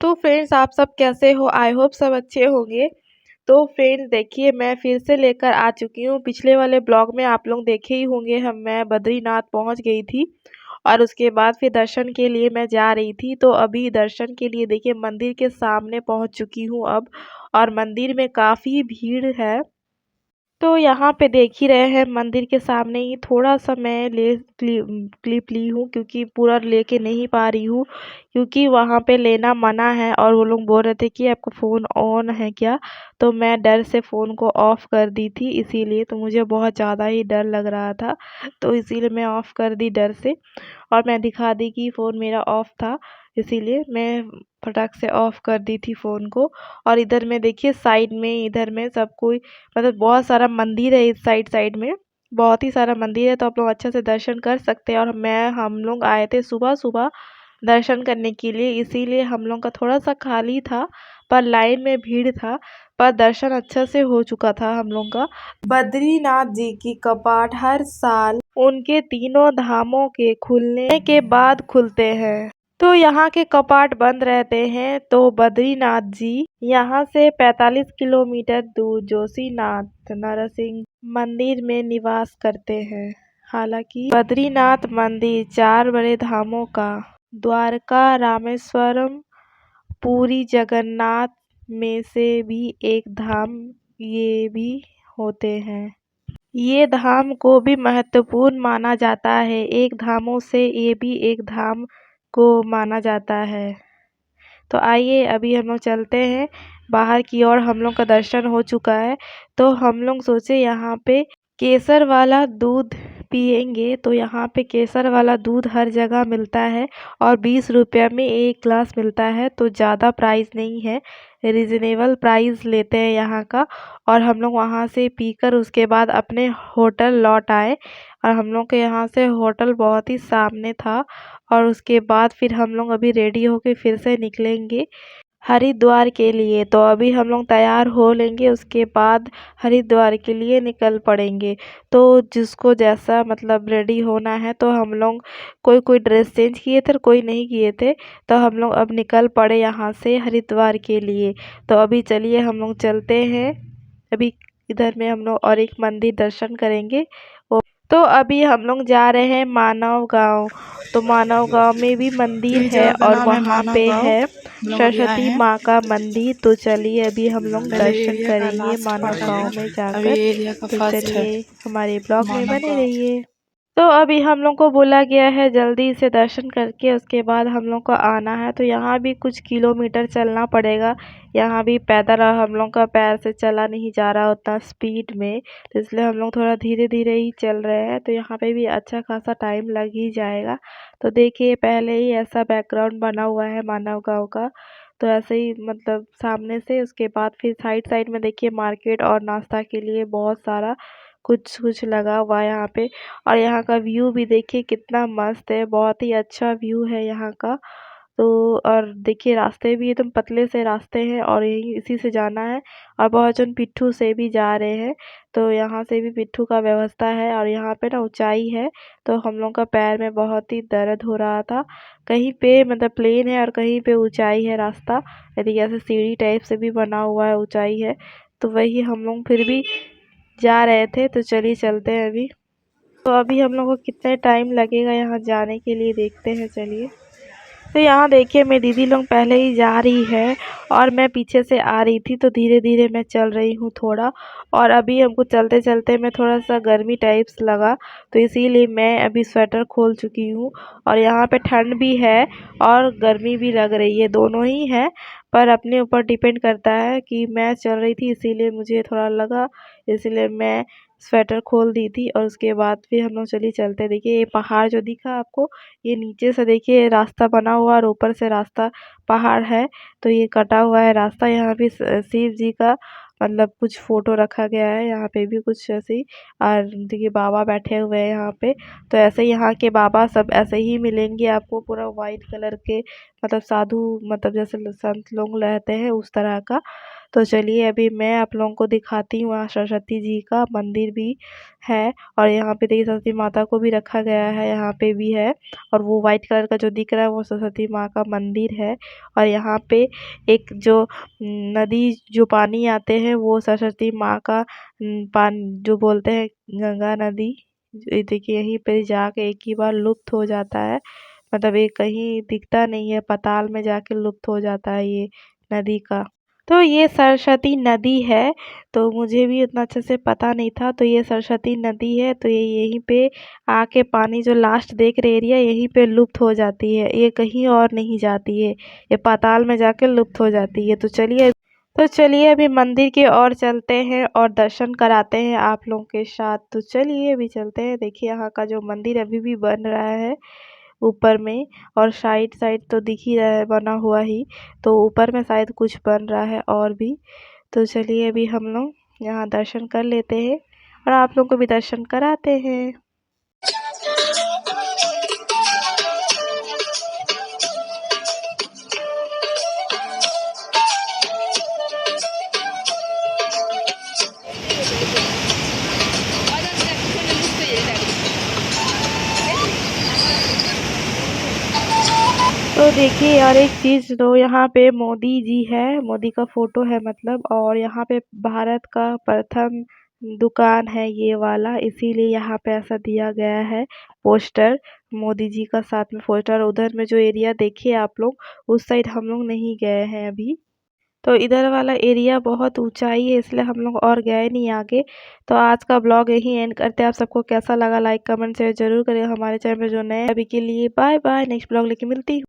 तो फ्रेंड्स आप सब कैसे हो? आई होप सब अच्छे होंगे। तो फ्रेंड्स देखिए मैं फिर से लेकर आ चुकी हूँ। पिछले वाले ब्लॉग में आप लोग देखे ही होंगे मैं बद्रीनाथ पहुँच गई थी और उसके बाद फिर दर्शन के लिए मैं जा रही थी। तो अभी दर्शन के लिए देखिए मंदिर के सामने पहुँच चुकी हूँ अब, और मंदिर में काफ़ी भीड़ है। तो यहाँ पे देख ही रहे हैं मंदिर के सामने ही थोड़ा-सा मैं क्लिप ली हूँ, क्योंकि पूरा लेके नहीं पा रही हूँ, क्योंकि वहाँ पे लेना मना है और वो लोग बोल रहे थे कि आपका फ़ोन ऑन है क्या? तो मैं डर से फ़ोन को ऑफ़ कर दी थी इसीलिए, तो मुझे बहुत ज़्यादा ही डर लग रहा था, तो इसीलिए मैं ऑफ़ कर दी डर से। और मैं दिखा दी कि फ़ोन मेरा ऑफ़ था, इसीलिए मैं फटाक से ऑफ़ कर दी थी फ़ोन को। और इधर में देखिए साइड में इधर में सब कोई मतलब बहुत सारा मंदिर है इस साइड में, बहुत ही सारा मंदिर है, तो आप लोग अच्छे से दर्शन कर सकते हैं। और हम लोग आए थे सुबह-सुबह दर्शन करने के लिए, इसीलिए हम लोग का थोड़ा-सा खाली था, पर लाइन में भीड़ था, पर दर्शन अच्छा से हो चुका था हम लोग का। बद्रीनाथ जी की कपाट हर साल उनके तीनों धामों के खुलने के बाद खुलते हैं। तो यहाँ के कपाट बंद रहते हैं, तो बद्रीनाथ जी यहाँ से 45 किलोमीटर दूर जोशीनाथ नरसिंह मंदिर में निवास करते हैं। हालांकि बद्रीनाथ मंदिर 4 बड़े धामों का द्वारका, रामेश्वरम, पुरी जगन्नाथ में से भी एक धाम ये भी होते हैं। ये धाम को भी महत्वपूर्ण माना जाता है। एक धामों से ये भी एक धाम को माना जाता है। तो आइए अभी हम लोग चलते हैं बाहर की ओर। हम लोग का दर्शन हो चुका है, तो हम लोग सोचे यहाँ पे केसर वाला दूध पियेंगे। तो यहाँ पे केसर वाला दूध हर जगह मिलता है और 20 रुपये में एक ग्लास मिलता है, तो ज़्यादा प्राइस नहीं है, रिजनेबल प्राइस लेते हैं यहाँ का। और हम लोग वहाँ से पीकर उसके बाद अपने होटल लौट आए, और हम लोग के यहाँ से होटल बहुत ही सामने था। और उसके बाद फिर हम लोग अभी रेडी होके फिर से निकलेंगे हरिद्वार के लिए। तो अभी हम लोग तैयार हो लेंगे, उसके बाद हरिद्वार के लिए निकल पड़ेंगे। तो जिसको जैसा मतलब रेडी होना है, तो हम लोग कोई ड्रेस चेंज किए थे और कोई नहीं किए थे, तो हम लोग अब निकल पड़े यहाँ से हरिद्वार के लिए। तो अभी चलिए हम लोग चलते हैं। अभी इधर में हम लोग और एक मंदिर दर्शन करेंगे। तो अभी हम लोग जा रहे हैं मानव गांव। तो मानव गांव में भी मंदिर इस है जगह का और नाम है वहाँ मानव पे गांव। है हम लोग अभी आए सरस्वती हैं। माँ का मंदिर। तो चलिए अभी हम लोग पहले दर्शन एरिया का करेंगे लास्ट मानव पार्ट है, गांव में अभी जाकर। एरिया का तो फर्स्ट है चलिए हमारे ब्लॉग में मानव बने गांव। रहिए। तो अभी हम लोग को बोला गया है जल्दी से दर्शन करके उसके बाद हम लोग को आना है। तो यहाँ भी कुछ किलोमीटर चलना पड़ेगा। यहाँ भी पैदल हम लोग का पैर से चला नहीं जा रहा उतना स्पीड में, तो इसलिए हम लोग थोड़ा धीरे धीरे ही चल रहे हैं। तो यहाँ पे भी अच्छा खासा टाइम लग ही जाएगा। तो देखिए पहले ही ऐसा बैकग्राउंड बना हुआ है मानव गाँव का। तो ऐसे ही मतलब सामने से, उसके बाद फिर साइड साइड में देखिए मार्केट और नाश्ता के लिए बहुत सारा कुछ कुछ लगा हुआ है यहाँ पे। और यहाँ का व्यू भी देखिए कितना मस्त है, बहुत ही अच्छा व्यू है यहाँ का। तो और देखिए रास्ते भी एकदम पतले से रास्ते हैं और यही इसी से जाना है। और बहुत जन पिट्ठू से भी जा रहे हैं, तो यहाँ से भी पिट्ठू का व्यवस्था है। और यहाँ पे ना ऊंचाई है, तो हम लोग का पैर में बहुत ही दर्द हो रहा था। कहीं पे मतलब प्लेन है और कहीं पे ऊंचाई है रास्ता, यदि ऐसे सीढ़ी टाइप से भी बना हुआ है, ऊंचाई है। तो वही हम लोग फिर भी जा रहे थे। तो चलिए चलते हैं अभी। तो अभी हम लोग को कितने टाइम लगेगा यहाँ जाने के लिए देखते हैं, चलिए। तो यहाँ देखिए मेरी दीदी लोग पहले ही जा रही है और मैं पीछे से आ रही थी, तो धीरे धीरे मैं चल रही हूँ थोड़ा। और अभी हमको चलते चलते में थोड़ा सा गर्मी टाइप्स लगा, तो इसीलिए मैं अभी स्वेटर खोल चुकी हूँ। और यहाँ पे ठंड भी है और गर्मी भी लग रही है, दोनों ही है, पर अपने ऊपर डिपेंड करता है कि मैं चल रही थी इसीलिए मुझे थोड़ा लगा, इसलिए मैं स्वेटर खोल दी थी। और उसके बाद फिर हम लोग चलिए चलते। देखिए ये पहाड़ जो दिखा आपको, ये नीचे से देखिए रास्ता बना हुआ और ऊपर से रास्ता पहाड़ है, तो ये कटा हुआ है रास्ता। यहाँ भी शिव जी का मतलब कुछ फोटो रखा गया है, यहाँ पे भी कुछ ऐसे ही। और देखिए बाबा बैठे हुए हैं यहाँ पे। तो ऐसे यहाँ के बाबा सब ऐसे ही मिलेंगे आपको, पूरा वाइट कलर के, मतलब साधु, मतलब जैसे संत लोग रहते हैं उस तरह का। तो चलिए अभी मैं आप लोगों को दिखाती हूँ, वहाँ सरस्वती जी का मंदिर भी है और यहाँ पे देखिए सरस्वती माता को भी रखा गया है, यहाँ पे भी है और वो वाइट कलर का जो दिख रहा है वो सरस्वती माँ का मंदिर है। और यहाँ पे एक जो नदी जो पानी आते हैं वो सरस्वती माँ का पान जो बोलते हैं गंगा नदी, ये देखिए यहीं पे जाके एक ही बार लुप्त हो जाता है, मतलब ये कहीं दिखता नहीं है, पाताल में जाके लुप्त हो जाता है ये नदी का। तो ये सरस्वती नदी है, तो मुझे भी उतना अच्छे से पता नहीं था, तो ये सरस्वती नदी है, तो ये यहीं पे आके पानी जो लास्ट देख रहे एरिया यहीं पे लुप्त हो जाती है, ये कहीं और नहीं जाती है, ये पाताल में जाके लुप्त हो जाती है। तो चलिए अभी मंदिर की ओर चलते हैं और दर्शन कराते हैं आप लोगों के साथ। तो चलिए अभी चलते हैं। देखिए यहाँ का जो मंदिर अभी भी बन रहा है ऊपर में, और साइड साइड तो दिख ही रहा है बना हुआ ही, तो ऊपर में शायद कुछ बन रहा है और भी। तो चलिए अभी हम लोग यहाँ दर्शन कर लेते हैं और आप लोगों को भी दर्शन कराते हैं। तो देखिए और एक चीज़, तो यहाँ पे मोदी जी है, मोदी का फोटो है मतलब, और यहाँ पे भारत का प्रथम दुकान है ये वाला, इसीलिए यहाँ पे ऐसा दिया गया है पोस्टर मोदी जी का साथ में पोस्टर। उधर में जो एरिया देखिए आप लोग, उस साइड हम लोग नहीं गए हैं अभी, तो इधर वाला एरिया बहुत ऊंचाई है इसलिए हम लोग और गए नहीं आगे। तो आज का ब्लॉग यहीं एंड करते हैं। आप सबको कैसा लगा लाइक कमेंट शेयर जरूर करें। हमारे चैनल पे जो नए, अभी के लिए बाय बाय, नेक्स्ट ब्लॉग लेके मिलती हूँ।